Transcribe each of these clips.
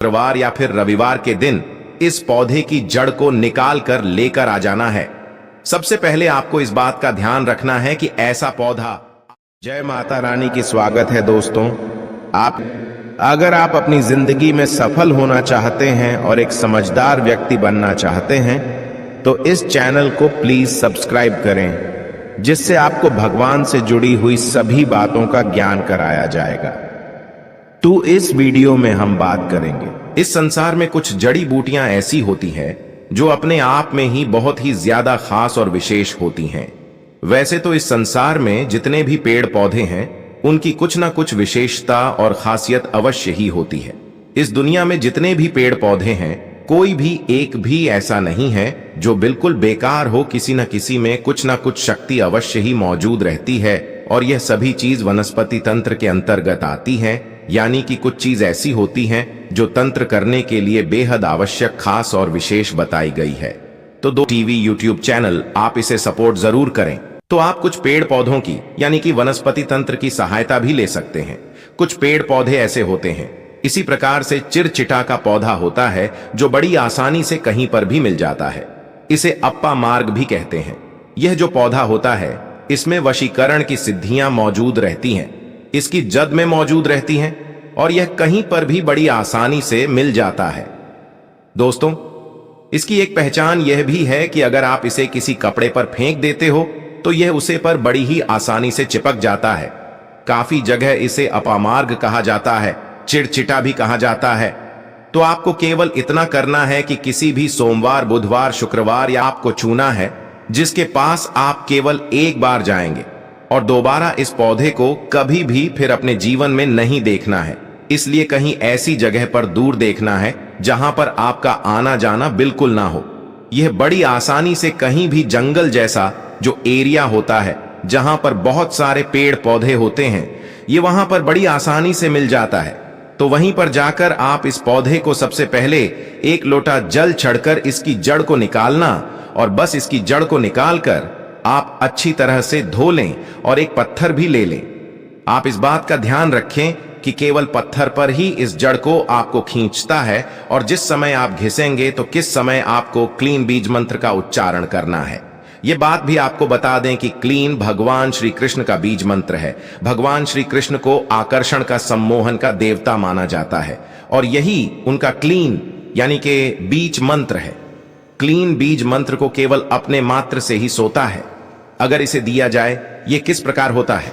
शुक्रवार या फिर रविवार के दिन इस पौधे की जड़ को निकाल कर लेकर आ जाना है। सबसे पहले आपको इस बात का ध्यान रखना है कि ऐसा पौधा। जय माता रानी की स्वागत है दोस्तों। अगर आप अपनी जिंदगी में सफल होना चाहते हैं और एक समझदार व्यक्ति बनना चाहते हैं तो इस चैनल को प्लीज सब्सक्राइब करें, जिससे आपको भगवान से जुड़ी हुई सभी बातों का ज्ञान कराया जाएगा। तो इस वीडियो में हम बात करेंगे, इस संसार में कुछ जड़ी बूटियां ऐसी होती हैं जो अपने आप में ही बहुत ही ज्यादा खास और विशेष होती हैं। वैसे तो इस संसार में जितने भी पेड़ पौधे हैं उनकी कुछ ना कुछ विशेषता और खासियत अवश्य ही होती है। इस दुनिया में जितने भी पेड़ पौधे हैं कोई भी एक भी ऐसा नहीं है जो बिल्कुल बेकार हो। किसी न किसी में कुछ ना कुछ शक्ति अवश्य ही मौजूद रहती है और यह सभी चीज वनस्पति तंत्र के अंतर्गत आती हैं, यानी कि कुछ चीज ऐसी होती हैं जो तंत्र करने के लिए बेहद आवश्यक, खास और विशेष बताई गई है। तो दो टीवी यूट्यूब चैनल आप इसे सपोर्ट जरूर करें। तो आप कुछ पेड़ पौधों की यानी कि वनस्पति तंत्र की सहायता भी ले सकते हैं। कुछ पेड़ पौधे ऐसे होते हैं, इसी प्रकार से चिरचिटा का पौधा होता है जो बड़ी आसानी से कहीं पर भी मिल जाता है। इसे अप्पा मार्ग भी कहते हैं। यह जो पौधा होता है इसमें वशीकरण की सिद्धियां मौजूद रहती हैं, इसकी जड़ में मौजूद रहती हैं और यह कहीं पर भी बड़ी आसानी से मिल जाता है। दोस्तों, इसकी एक पहचान यह भी है कि अगर आप इसे किसी कपड़े पर फेंक देते हो तो यह उसे पर बड़ी ही आसानी से चिपक जाता है। काफी जगह इसे अपामार्ग कहा जाता है, चिड़चिटा भी कहा जाता है। तो आपको केवल इतना करना है कि किसी भी सोमवार, बुधवार, शुक्रवार या आपको चुना है जिसके पास आप केवल एक बार जाएंगे और दोबारा इस पौधे को कभी भी फिर अपने जीवन में नहीं देखना है। इसलिए कहीं ऐसी जगह पर दूर देखना है जहां पर आपका आना जाना बिल्कुल ना हो। यह बड़ी आसानी से कहीं भी जंगल जैसा जो एरिया होता है जहां पर बहुत सारे पेड़ पौधे होते हैं, ये वहां पर बड़ी आसानी से मिल जाता है। तो वहीं पर जाकर आप इस पौधे को सबसे पहले एक लोटा जल छड़कर इसकी जड़ को निकालना और बस इसकी जड़ को निकालकर आप अच्छी तरह से धो लें और एक पत्थर भी ले लें। आप इस बात का ध्यान रखें कि केवल पत्थर पर ही इस जड़ को आपको खींचता है और जिस समय आप घिसेंगे तो किस समय आपको क्लीन बीज मंत्र का उच्चारण करना है। यह बात भी आपको बता दें कि क्लीन भगवान श्री कृष्ण का बीज मंत्र है। भगवान श्री कृष्ण को आकर्षण का, सम्मोहन का देवता माना जाता है और यही उनका क्लीन यानी कि बीज मंत्र है। क्लीन बीज मंत्र को केवल अपने मात्र से ही सोता है। अगर इसे दिया जाए ये किस प्रकार होता है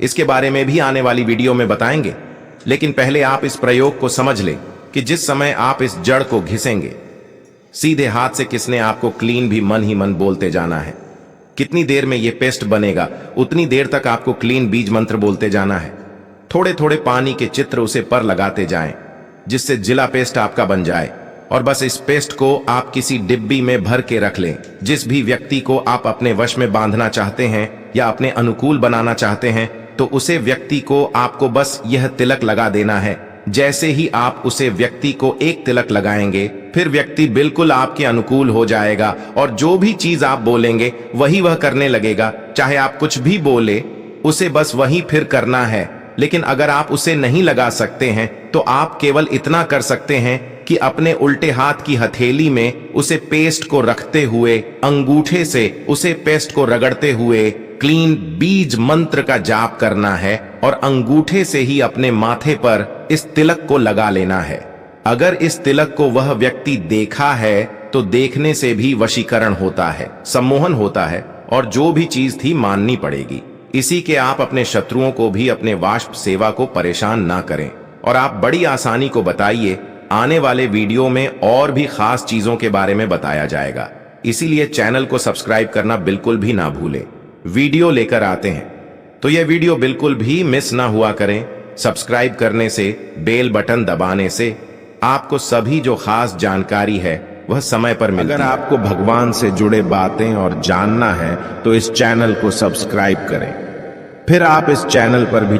इसके बारे में भी आने वाली वीडियो में बताएंगे, लेकिन पहले आप इस प्रयोग को समझ लें कि जिस समय आप इस जड़ को घिसेंगे सीधे हाथ से किसने आपको क्लीन भी मन ही मन बोलते जाना है। कितनी देर में ये पेस्ट बनेगा उतनी देर तक आपको क्लीन बीज मंत्र बोलते जाना है। थोड़े थोड़े पानी के चित्र उसे पर लगाते जाएं जिससे जिला पेस्ट आपका बन जाए और बस इस पेस्ट को आप किसी डिब्बी में भर के रख लें। जिस भी व्यक्ति को आप अपने वश में बांधना चाहते हैं या अपने अनुकूल बनाना चाहते हैं तो उसे व्यक्ति को आपको बस यह तिलक लगा देना है। जैसे ही आप उसे व्यक्ति को एक तिलक लगाएंगे फिर व्यक्ति बिल्कुल आपके अनुकूल हो जाएगा और जो भी चीज आप बोलेंगे वही वह करने लगेगा। चाहे आप कुछ भी बोले उसे बस वही फिर करना है। लेकिन अगर आप उसे नहीं लगा सकते हैं तो आप केवल इतना कर सकते हैं कि अपने उल्टे हाथ की हथेली में उसे पेस्ट को रखते हुए अंगूठे से उसे पेस्ट को रगड़ते हुए क्लीन बीज मंत्र का जाप करना है और अंगूठे से ही अपने माथे पर इस तिलक को लगा लेना है। अगर इस तिलक को वह व्यक्ति देखा है तो देखने से भी वशीकरण होता है, सम्मोहन होता है और जो भी चीज थी माननी पड़ेगी। इसी के आप अपने शत्रुओं को भी अपने वाष्प सेवा को परेशान ना करें और आप बड़ी आसानी को बताइए। आने वाले वीडियो में और भी खास चीजों के बारे में बताया जाएगा, इसीलिए चैनल को सब्सक्राइब करना बिल्कुल भी ना भूलें। वीडियो लेकर आते हैं तो यह वीडियो बिल्कुल भी मिस ना हुआ करें। सब्सक्राइब करने से, बेल बटन दबाने से आपको सभी जो खास जानकारी है वह समय पर मिलती है। अगर आपको भगवान से जुड़े बातें और जानना है तो इस चैनल को सब्सक्राइब करें। फिर आप इस चैनल पर भी